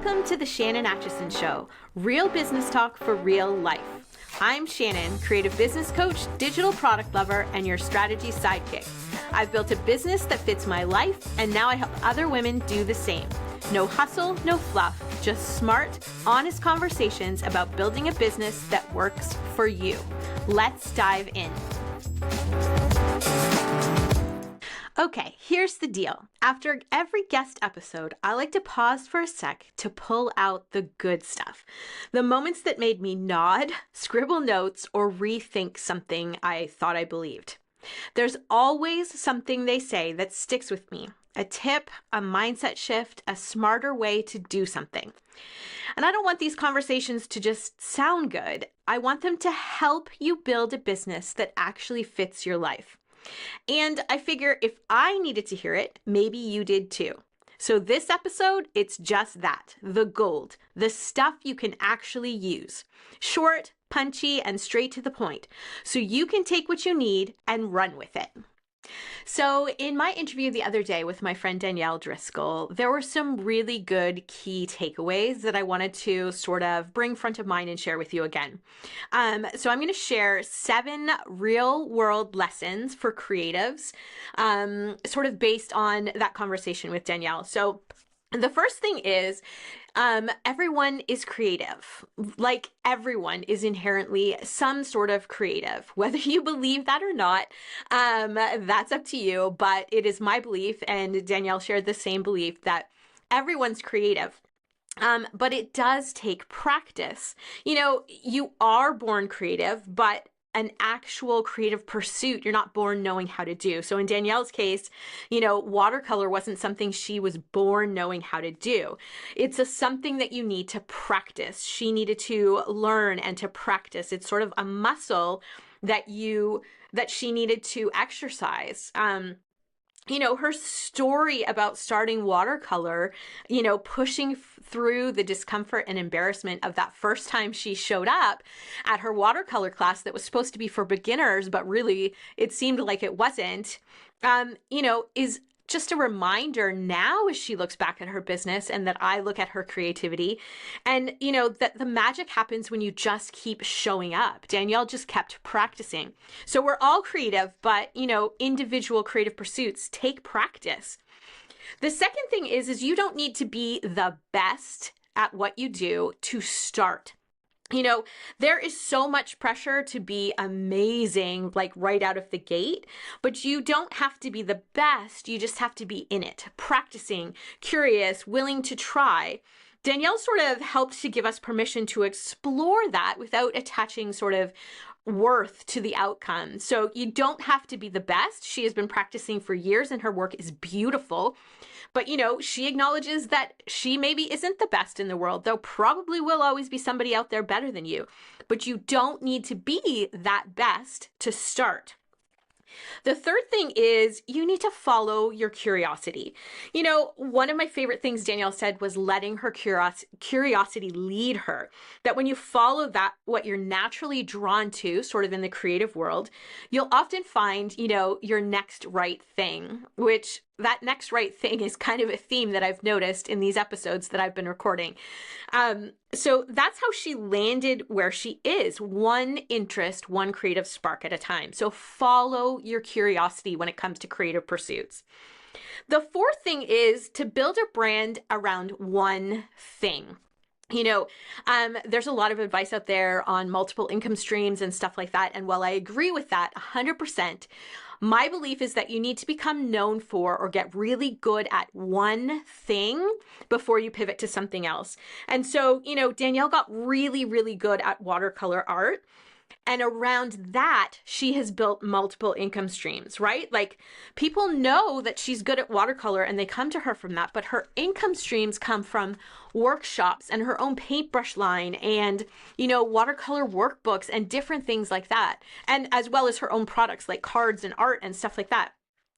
Welcome to the Shannon Atchison Show, real business talk for real life. I'm Shannon, creative business coach, digital product lover, and your strategy sidekick. I've built a business that fits my life, and now I help other women do the same. No hustle, no fluff, just smart, honest conversations about building a business that works for you. Let's dive in. Okay, here's the deal. After every guest episode, I like to pause for a sec to pull out the good stuff. The moments that made me nod, scribble notes, or rethink something I thought I believed. There's always something they say that sticks with me. A tip, a mindset shift, a smarter way to do something. And I don't want these conversations to just sound good. I want them to help you build a business that actually fits your life. And I figure if I needed to hear it, maybe you did too. So this episode, it's just that, the gold, the stuff you can actually use. Short, punchy, and straight to the point. So you can take what you need and run with it. So in my interview the other day with my friend Danielle Driscoll, there were some really good key takeaways that I wanted to sort of bring front of mind and share with you again. So I'm going to share 7 real world lessons for creatives, sort of based on that conversation with Danielle. So the first thing is, everyone is creative. Like everyone is inherently some sort of creative. Whether you believe that or not, that's up to you. But it is my belief, and Danielle shared the same belief, that everyone's creative. But it does take practice. You know, you are born creative, but an actual creative pursuit you're not born knowing how to do. So in Danielle's case, you know, watercolor wasn't something she was born knowing how to do. It's something that you need to practice. She needed to learn and to practice. It's sort of a muscle that she needed to exercise. You know, her story about starting watercolor, you know, pushing through the discomfort and embarrassment of that first time she showed up at her watercolor class that was supposed to be for beginners, but really it seemed like it wasn't, you know, is just a reminder now as she looks back at her business and that I look at her creativity, and, you know, that the magic happens when you just keep showing up. Danielle just kept practicing. So we're all creative, but, you know, individual creative pursuits take practice. The second thing is you don't need to be the best at what you do to start. You know, there is so much pressure to be amazing, like right out of the gate, but you don't have to be the best. You just have to be in it, practicing, curious, willing to try. Danielle sort of helped to give us permission to explore that without attaching sort of worth to the outcome. So you don't have to be the best. She has been practicing for years and her work is beautiful. But, you know, she acknowledges that she maybe isn't the best in the world. There probably will always be somebody out there better than you. But you don't need to be that best to start. The third thing is you need to follow your curiosity. You know, one of my favorite things Danielle said was letting her curiosity lead her. That when you follow that, what you're naturally drawn to, sort of in the creative world, you'll often find, you know, your next right thing, which that next right thing is kind of a theme that I've noticed in these episodes that I've been recording. So that's how she landed where she is. One interest, one creative spark at a time. So follow your curiosity when it comes to creative pursuits. The fourth thing is to build a brand around one thing. You know, there's a lot of advice out there on multiple income streams and stuff like that. And while I agree with that 100%, my belief is that you need to become known for or get really good at one thing before you pivot to something else. And so, you know, Danielle got really, really good at watercolor art. And around that, she has built multiple income streams, right? Like people know that she's good at watercolor and they come to her from that, but her income streams come from workshops and her own paintbrush line and, you know, watercolor workbooks and different things like that. And as well as her own products like cards and art and stuff like that.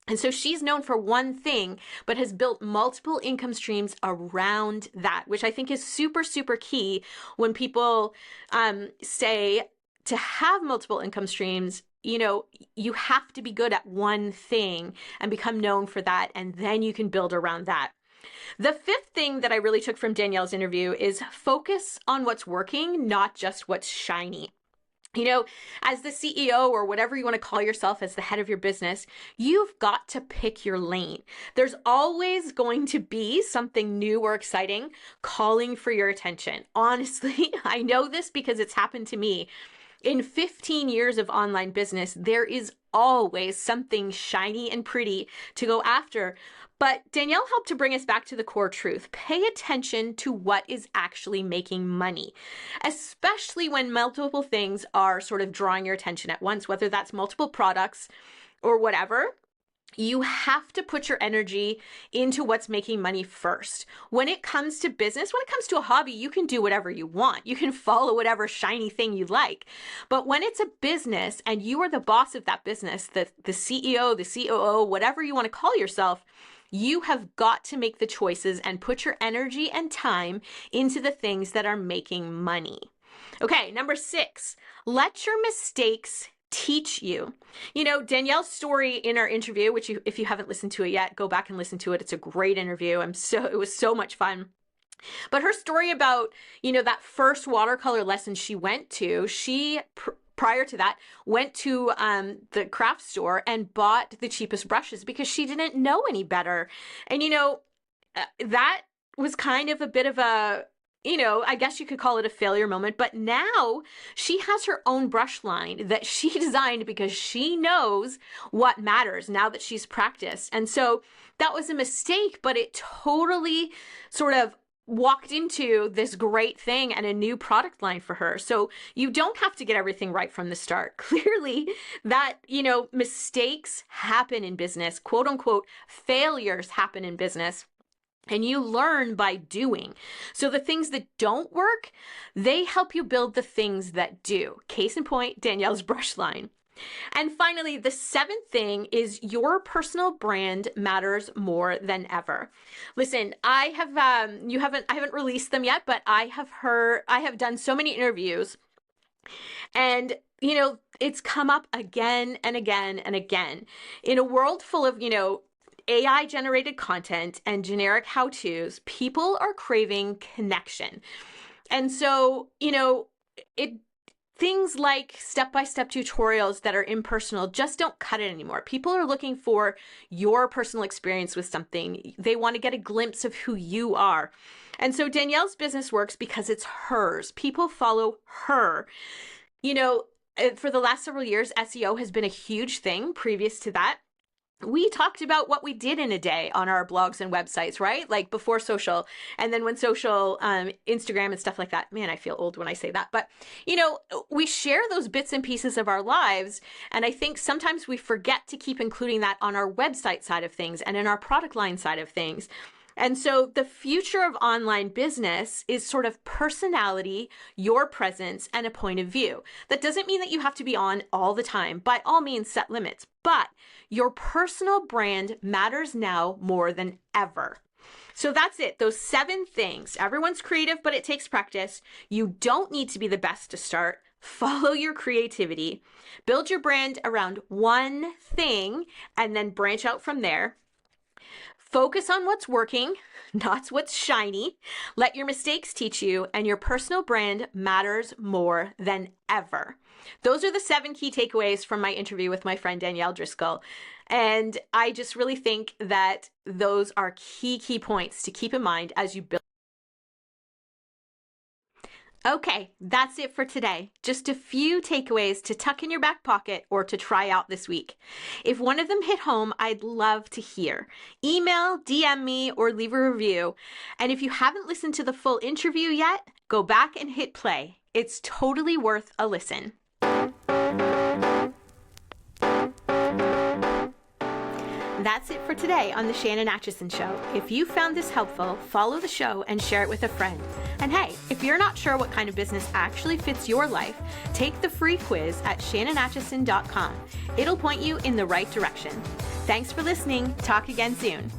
And so she's known for one thing, but has built multiple income streams around that, which I think is super, super key when people say, to have multiple income streams, you know, you have to be good at one thing and become known for that, and then you can build around that. The fifth thing that I really took from Danielle's interview is focus on what's working, not just what's shiny. You know, as the CEO or whatever you want to call yourself as the head of your business, you've got to pick your lane. There's always going to be something new or exciting calling for your attention. Honestly, I know this because it's happened to me. In 15 years of online business, there is always something shiny and pretty to go after. But Danielle helped to bring us back to the core truth. Pay attention to what is actually making money, especially when multiple things are sort of drawing your attention at once, whether that's multiple products or whatever. You have to put your energy into what's making money first. When it comes to business, when it comes to a hobby, you can do whatever you want. You can follow whatever shiny thing you like. But when it's a business and you are the boss of that business, the CEO, the COO, whatever you want to call yourself, you have got to make the choices and put your energy and time into the things that are making money. Okay, number 6, let your mistakes teach you. You know, Danielle's story in our interview, which if you haven't listened to it yet, go back and listen to it. It's a great interview. It was so much fun. But her story about, you know, that first watercolor lesson she went to, prior to that, went to the craft store and bought the cheapest brushes because she didn't know any better. And, you know, that was kind of a bit of a, you know, I guess you could call it a failure moment, but now she has her own brush line that she designed because she knows what matters now that she's practiced. And so that was a mistake, but it totally sort of walked into this great thing and a new product line for her. So you don't have to get everything right from the start. Clearly that, you know, mistakes happen in business, quote unquote, failures happen in business. And you learn by doing. So the things that don't work, they help you build the things that do. Case in point, Danielle's brush line. And finally, the 7th thing is your personal brand matters more than ever. Listen, I haven't released them yet, but I have done so many interviews, and you know, it's come up again and again and again. In a world full of, you know, AI generated content and generic how-tos, people are craving connection. And so, you know, things like step-by-step tutorials that are impersonal just don't cut it anymore. People are looking for your personal experience with something. They want to get a glimpse of who you are. And so Danielle's business works because it's hers. People follow her. You know, for the last several years, SEO has been a huge thing. Previous to that, we talked about what we did in a day on our blogs and websites, right? Like before social, and then when social, Instagram and stuff like that. Man, I feel old when I say that. But, you know, we share those bits and pieces of our lives. And I think sometimes we forget to keep including that on our website side of things and in our product line side of things. And so the future of online business is sort of personality, your presence, and a point of view. That doesn't mean that you have to be on all the time. By all means, set limits. But your personal brand matters now more than ever. So that's it. Those 7 things. Everyone's creative, but it takes practice. You don't need to be the best to start. Follow your creativity. Build your brand around one thing and then branch out from there. Focus on what's working, not what's shiny. Let your mistakes teach you, and your personal brand matters more than ever. Those are the 7 key takeaways from my interview with my friend Danielle Driscoll. And I just really think that those are key points to keep in mind as you build. Okay, that's it for today. Just a few takeaways to tuck in your back pocket or to try out this week. If one of them hit home, I'd love to hear. Email, DM me, or leave a review. And if you haven't listened to the full interview yet, go back and hit play. It's totally worth a listen. That's it for today on The Shannon Atchison Show. If you found this helpful, follow the show and share it with a friend. And hey, if you're not sure what kind of business actually fits your life, take the free quiz at shannonatchison.com. It'll point you in the right direction. Thanks for listening. Talk again soon.